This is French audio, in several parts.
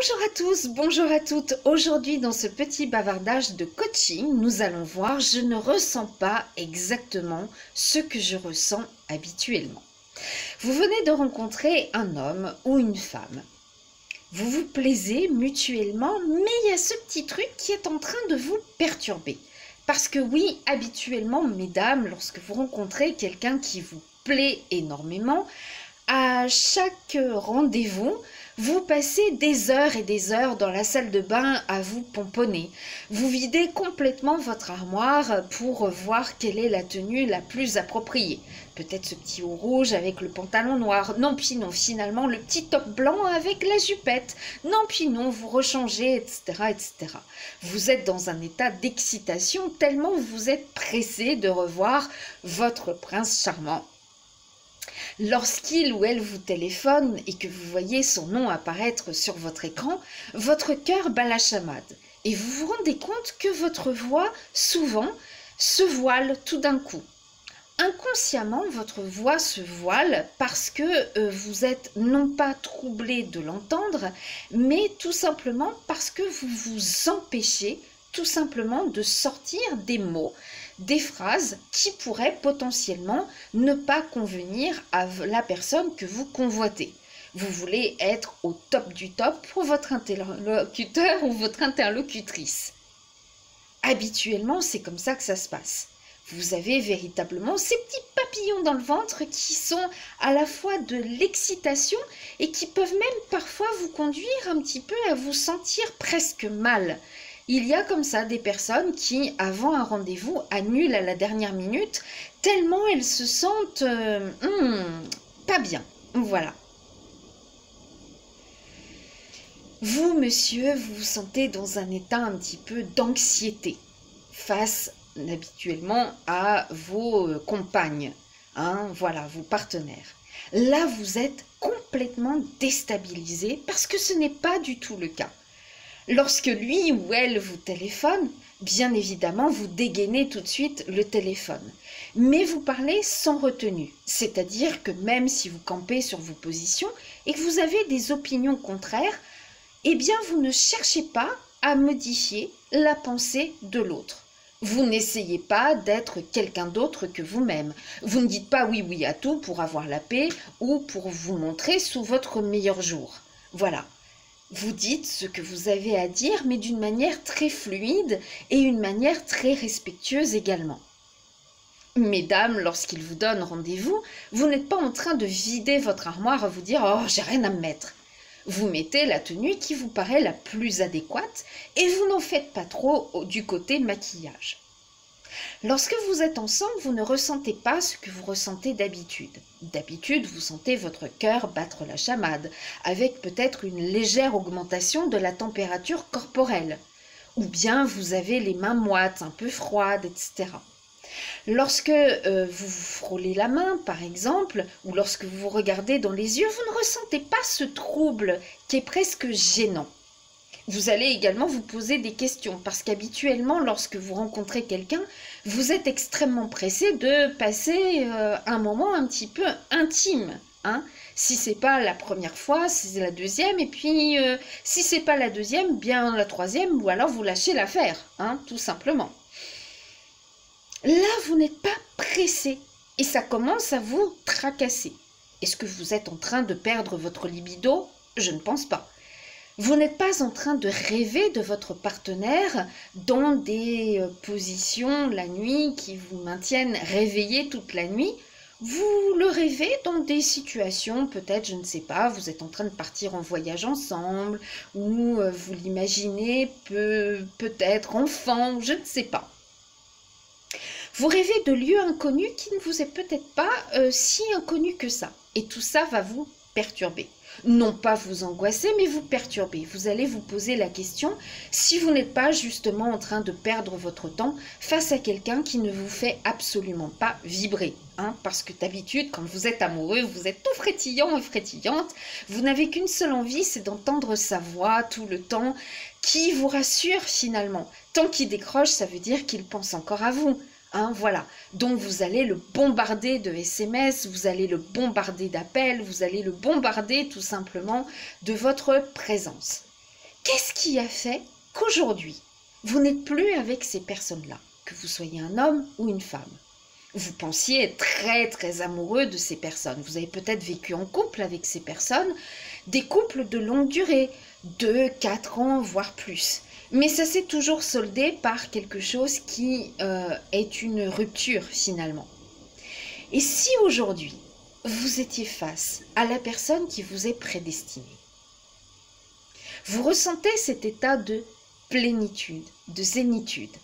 Bonjour à tous, bonjour à toutes. Aujourd'hui, dans ce petit bavardage de coaching, nous allons voir, je ne ressens pas exactement ce que je ressens habituellement. Vous venez de rencontrer un homme ou une femme. Vous vous plaisez mutuellement, mais il y a ce petit truc qui est en train de vous perturber. Parce que oui, habituellement, mesdames, lorsque vous rencontrez quelqu'un qui vous plaît énormément, à chaque rendez-vous, vous passez des heures et des heures dans la salle de bain à vous pomponner. Vous videz complètement votre armoire pour voir quelle est la tenue la plus appropriée. Peut-être ce petit haut rouge avec le pantalon noir. Non, puis non, finalement, le petit top blanc avec la jupette. Non, puis non, vous rechangez, etc., etc. Vous êtes dans un état d'excitation tellement vous êtes pressé de revoir votre prince charmant. Lorsqu'il ou elle vous téléphone et que vous voyez son nom apparaître sur votre écran, votre cœur bat la chamade et vous vous rendez compte que votre voix, souvent, se voile tout d'un coup. Inconsciemment, votre voix se voile parce que vous êtes non pas troublé de l'entendre, mais tout simplement parce que vous vous empêchez tout simplement de sortir des mots, des phrases qui pourraient potentiellement ne pas convenir à la personne que vous convoitez. Vous voulez être au top du top pour votre interlocuteur ou votre interlocutrice. Habituellement, c'est comme ça que ça se passe. Vous avez véritablement ces petits papillons dans le ventre qui sont à la fois de l'excitation et qui peuvent même parfois vous conduire un petit peu à vous sentir presque mal. Il y a comme ça des personnes qui, avant un rendez-vous, annulent à la dernière minute, tellement elles se sentent pas bien. Voilà. Vous, monsieur, vous vous sentez dans un état un petit peu d'anxiété face habituellement à vos compagnes, voilà, vos partenaires. Là, vous êtes complètement déstabilisé parce que ce n'est pas du tout le cas. Lorsque lui ou elle vous téléphone, bien évidemment, vous dégainez tout de suite le téléphone. Mais vous parlez sans retenue, c'est-à-dire que même si vous campez sur vos positions et que vous avez des opinions contraires, eh bien, vous ne cherchez pas à modifier la pensée de l'autre. Vous n'essayez pas d'être quelqu'un d'autre que vous-même. Vous ne dites pas oui, oui à tout pour avoir la paix ou pour vous montrer sous votre meilleur jour. Voilà. Vous dites ce que vous avez à dire, mais d'une manière très fluide et une manière très respectueuse également. Mesdames, lorsqu'il vous donne rendez-vous, vous n'êtes pas en train de vider votre armoire à vous dire « Oh, j'ai rien à me mettre ». Vous mettez la tenue qui vous paraît la plus adéquate et vous n'en faites pas trop du côté maquillage. Lorsque vous êtes ensemble, vous ne ressentez pas ce que vous ressentez d'habitude. D'habitude, vous sentez votre cœur battre la chamade, avec peut-être une légère augmentation de la température corporelle. Ou bien vous avez les mains moites, un peu froides, etc. Lorsque vous vous frôlez la main, par exemple, ou lorsque vous vous regardez dans les yeux, vous ne ressentez pas ce trouble qui est presque gênant. Vous allez également vous poser des questions parce qu'habituellement, lorsque vous rencontrez quelqu'un, vous êtes extrêmement pressé de passer un moment un petit peu intime. Si ce n'est pas la première fois, c'est la deuxième. Et puis, si ce n'est pas la deuxième, bien la troisième, ou alors vous lâchez l'affaire, tout simplement. Là, vous n'êtes pas pressé et ça commence à vous tracasser. Est-ce que vous êtes en train de perdre votre libido? Je ne pense pas. Vous n'êtes pas en train de rêver de votre partenaire dans des positions la nuit qui vous maintiennent réveillé toute la nuit. Vous le rêvez dans des situations, peut-être, je ne sais pas, vous êtes en train de partir en voyage ensemble, ou vous l'imaginez peut-être enfant, je ne sais pas. Vous rêvez de lieux inconnus qui ne vous est peut-être pas si inconnus que ça. Et tout ça va vous perturber. Non pas vous angoisser, mais vous perturber. Vous allez vous poser la question si vous n'êtes pas justement en train de perdre votre temps face à quelqu'un qui ne vous fait absolument pas vibrer. Parce que d'habitude, quand vous êtes amoureux, vous êtes tout frétillant et frétillante. Vous n'avez qu'une seule envie, c'est d'entendre sa voix tout le temps qui vous rassure finalement. Tant qu'il décroche, ça veut dire qu'il pense encore à vous. Voilà, donc vous allez le bombarder de SMS, vous allez le bombarder d'appels, vous allez le bombarder tout simplement de votre présence. Qu'est-ce qui a fait qu'aujourd'hui, vous n'êtes plus avec ces personnes-là, que vous soyez un homme ou une femme? Vous pensiez être très très amoureux de ces personnes. Vous avez peut-être vécu en couple avec ces personnes, des couples de longue durée, 2, 4 ans, voire plus. Mais ça s'est toujours soldé par quelque chose qui est une rupture finalement. Et si aujourd'hui, vous étiez face à la personne qui vous est prédestinée, vous ressentez cet état de plénitude, de zénitude.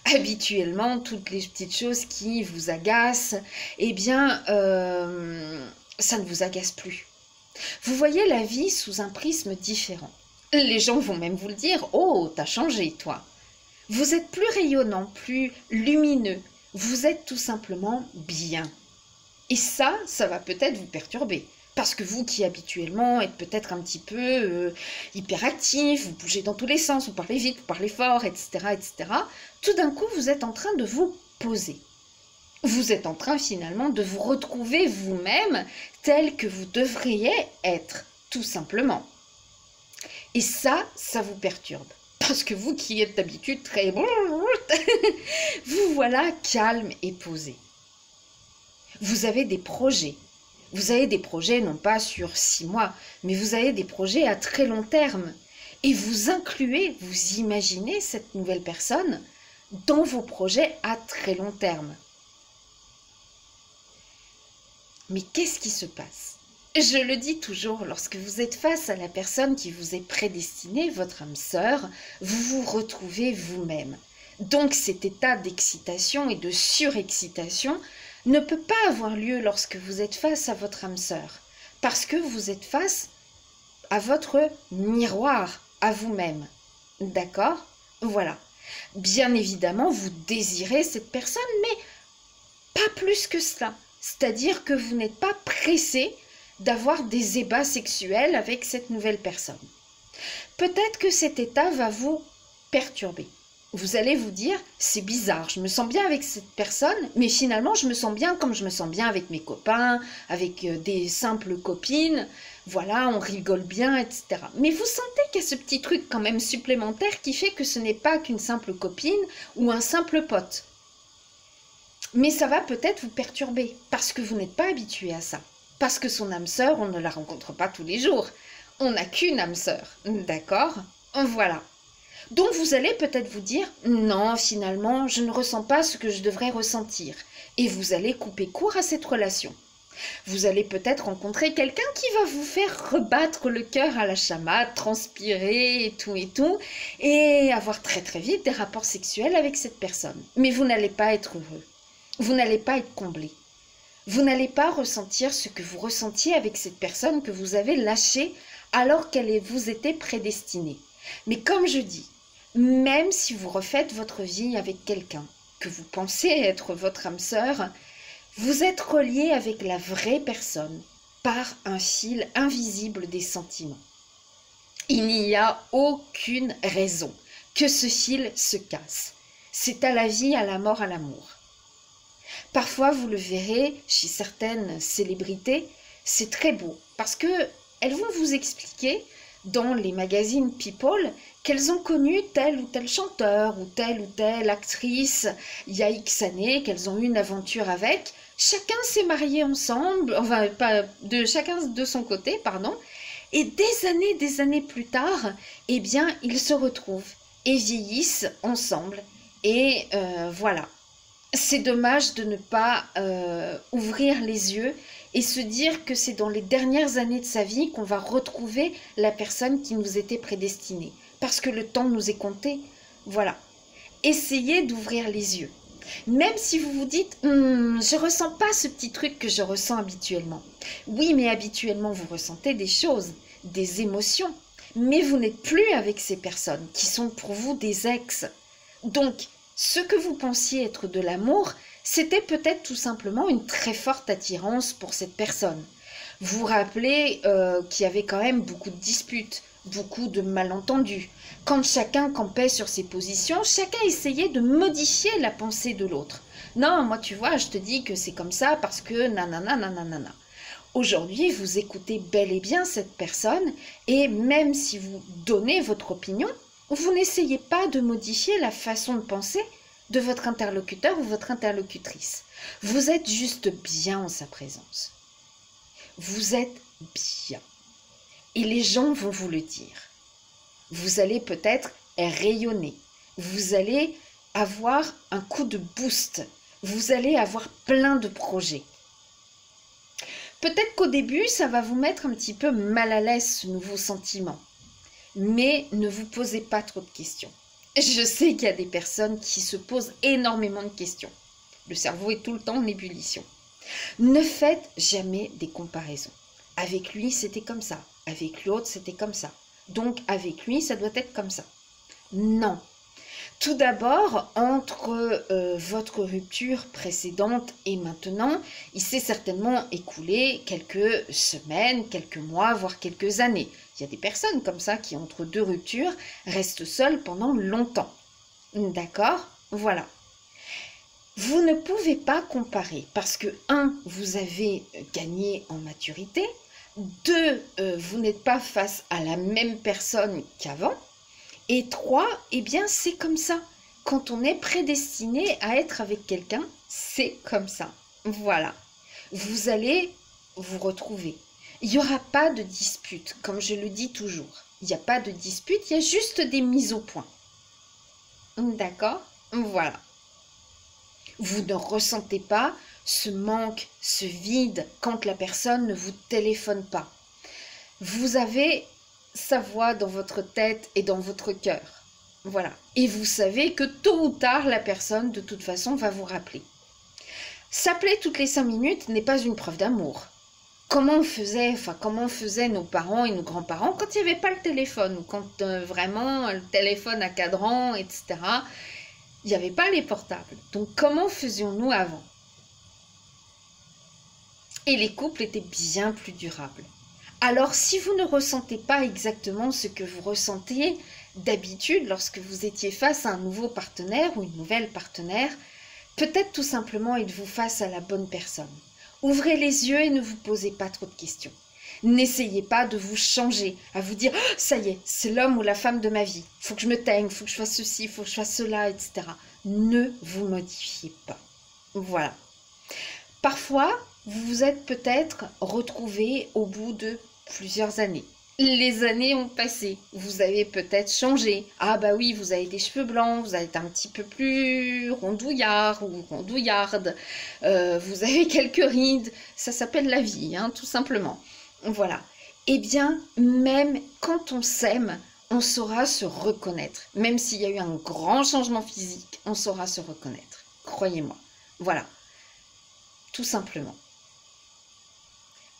Habituellement, toutes les petites choses qui vous agacent, eh bien, ça ne vous agace plus. Vous voyez la vie sous un prisme différent. Les gens vont même vous le dire, « Oh, t'as changé, toi !» Vous êtes plus rayonnant, plus lumineux. Vous êtes tout simplement bien. Et ça va peut-être vous perturber. Parce que vous qui habituellement êtes peut-être un petit peu hyperactif, vous bougez dans tous les sens, vous parlez vite, vous parlez fort, etc., etc., tout d'un coup, vous êtes en train de vous poser. Vous êtes en train finalement de vous retrouver vous-même tel que vous devriez être, tout simplement. Et ça vous perturbe. Parce que vous qui êtes d'habitude très... vous voilà calme et posé. Vous avez des projets. Vous avez des projets non pas sur 6 mois, mais vous avez des projets à très long terme. Et vous incluez, vous imaginez cette nouvelle personne dans vos projets à très long terme. Mais qu'est-ce qui se passe? Je le dis toujours, lorsque vous êtes face à la personne qui vous est prédestinée, votre âme sœur, vous vous retrouvez vous-même. Donc cet état d'excitation et de surexcitation ne peut pas avoir lieu lorsque vous êtes face à votre âme sœur, parce que vous êtes face à votre miroir, à vous-même. D'accord? Voilà. Bien évidemment, vous désirez cette personne, mais pas plus que cela. C'est-à-dire que vous n'êtes pas pressé d'avoir des ébats sexuels avec cette nouvelle personne. Peut-être que cet état va vous perturber. Vous allez vous dire, c'est bizarre, je me sens bien avec cette personne, mais finalement je me sens bien comme je me sens bien avec mes copains, avec des simples copines, voilà, on rigole bien, etc. Mais vous sentez qu'il y a ce petit truc quand même supplémentaire qui fait que ce n'est pas qu'une simple copine ou un simple pote. Mais ça va peut-être vous perturber, parce que vous n'êtes pas habitué à ça. Parce que son âme sœur, on ne la rencontre pas tous les jours. On n'a qu'une âme sœur, d'accord? Voilà. Donc vous allez peut-être vous dire, non, finalement, je ne ressens pas ce que je devrais ressentir. Et vous allez couper court à cette relation. Vous allez peut-être rencontrer quelqu'un qui va vous faire rebattre le cœur à la chamade, transpirer et tout, et avoir très très vite des rapports sexuels avec cette personne. Mais vous n'allez pas être heureux. Vous n'allez pas être comblé. Vous n'allez pas ressentir ce que vous ressentiez avec cette personne que vous avez lâchée alors qu'elle vous était prédestinée. Mais comme je dis, même si vous refaites votre vie avec quelqu'un que vous pensez être votre âme sœur, vous êtes relié avec la vraie personne par un fil invisible des sentiments. Il n'y a aucune raison que ce fil se casse. C'est à la vie, à la mort, à l'amour. Parfois, vous le verrez chez certaines célébrités, c'est très beau parce que elles vont vous expliquer dans les magazines People qu'elles ont connu tel ou tel chanteur ou telle actrice il y a X années, qu'elles ont eu une aventure avec. Chacun s'est marié ensemble, enfin pas de chacun de son côté, pardon. Et des années plus tard, eh bien, ils se retrouvent et vieillissent ensemble. Et voilà. C'est dommage de ne pas ouvrir les yeux et se dire que c'est dans les dernières années de sa vie qu'on va retrouver la personne qui nous était prédestinée. Parce que le temps nous est compté. Voilà. Essayez d'ouvrir les yeux. Même si vous vous dites « je ne ressens pas ce petit truc que je ressens habituellement ». Oui, mais habituellement, vous ressentez des choses, des émotions. Mais vous n'êtes plus avec ces personnes qui sont pour vous des ex. Donc, ce que vous pensiez être de l'amour, c'était peut-être tout simplement une très forte attirance pour cette personne. Vous vous rappelez qu'il y avait quand même beaucoup de disputes, beaucoup de malentendus. Quand chacun campait sur ses positions, chacun essayait de modifier la pensée de l'autre. Non, moi tu vois, je te dis que c'est comme ça parce que nanana, nanana. Aujourd'hui, vous écoutez bel et bien cette personne et même si vous donnez votre opinion, vous n'essayez pas de modifier la façon de penser de votre interlocuteur ou votre interlocutrice. Vous êtes juste bien en sa présence. Vous êtes bien. Et les gens vont vous le dire. Vous allez peut-être rayonner. Vous allez avoir un coup de boost. Vous allez avoir plein de projets. Peut-être qu'au début, ça va vous mettre un petit peu mal à l'aise ce nouveau sentiment. Mais ne vous posez pas trop de questions. Je sais qu'il y a des personnes qui se posent énormément de questions. Le cerveau est tout le temps en ébullition. Ne faites jamais des comparaisons. Avec lui, c'était comme ça. Avec l'autre, c'était comme ça. Donc, avec lui, ça doit être comme ça. Non. Tout d'abord, entre votre rupture précédente et maintenant, il s'est certainement écoulé quelques semaines, quelques mois, voire quelques années. Il y a des personnes comme ça qui, entre deux ruptures, restent seules pendant longtemps. D'accord? Voilà. Vous ne pouvez pas comparer parce que, 1, vous avez gagné en maturité, 2, vous n'êtes pas face à la même personne qu'avant, et 3, eh bien c'est comme ça. Quand on est prédestiné à être avec quelqu'un, c'est comme ça. Voilà. Vous allez vous retrouver. Il n'y aura pas de dispute, comme je le dis toujours. Il n'y a pas de dispute, il y a juste des mises au point. D'accord? Voilà. Vous ne ressentez pas ce manque, ce vide quand la personne ne vous téléphone pas. Vous avez sa voix dans votre tête et dans votre cœur. Voilà. Et vous savez que tôt ou tard, la personne, de toute façon, va vous rappeler. S'appeler toutes les 5 minutes n'est pas une preuve d'amour. Comment faisaient nos parents et nos grands-parents quand il n'y avait pas le téléphone ou quand vraiment le téléphone à cadran, etc. Il n'y avait pas les portables. Donc, comment faisions-nous avant? Et les couples étaient bien plus durables. Alors, si vous ne ressentez pas exactement ce que vous ressentiez d'habitude lorsque vous étiez face à un nouveau partenaire ou une nouvelle partenaire, peut-être tout simplement êtes-vous face à la bonne personne. Ouvrez les yeux et ne vous posez pas trop de questions. N'essayez pas de vous changer, à vous dire oh, « ça y est, c'est l'homme ou la femme de ma vie, il faut que je me teigne, il faut que je fasse ceci, il faut que je fasse cela, etc. » Ne vous modifiez pas. Voilà. Parfois, vous vous êtes peut-être retrouvé au bout de plusieurs années. Les années ont passé, vous avez peut-être changé. Ah bah oui, vous avez des cheveux blancs, vous êtes un petit peu plus rondouillard ou rondouillarde, vous avez quelques rides, ça s'appelle la vie, hein, tout simplement. Voilà. Eh bien, même quand on s'aime, on saura se reconnaître. Même s'il y a eu un grand changement physique, on saura se reconnaître. Croyez-moi. Voilà. Tout simplement.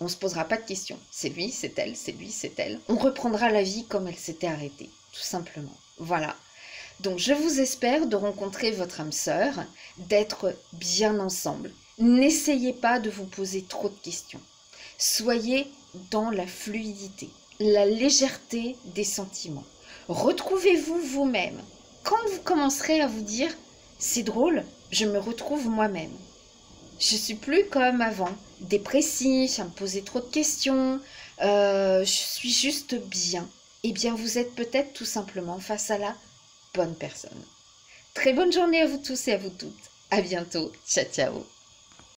On ne se posera pas de questions. C'est lui, c'est elle, c'est lui, c'est elle. On reprendra la vie comme elle s'était arrêtée. Tout simplement. Voilà. Donc, je vous espère de rencontrer votre âme sœur, d'être bien ensemble. N'essayez pas de vous poser trop de questions. Soyez dans la fluidité, la légèreté des sentiments. Retrouvez-vous vous-même. Quand vous commencerez à vous dire « c'est drôle, je me retrouve moi-même ». Je suis plus comme avant, dépressif, à me poser trop de questions, je suis juste bien. Eh bien, vous êtes peut-être tout simplement face à la bonne personne. Très bonne journée à vous tous et à vous toutes. À bientôt. Ciao, ciao.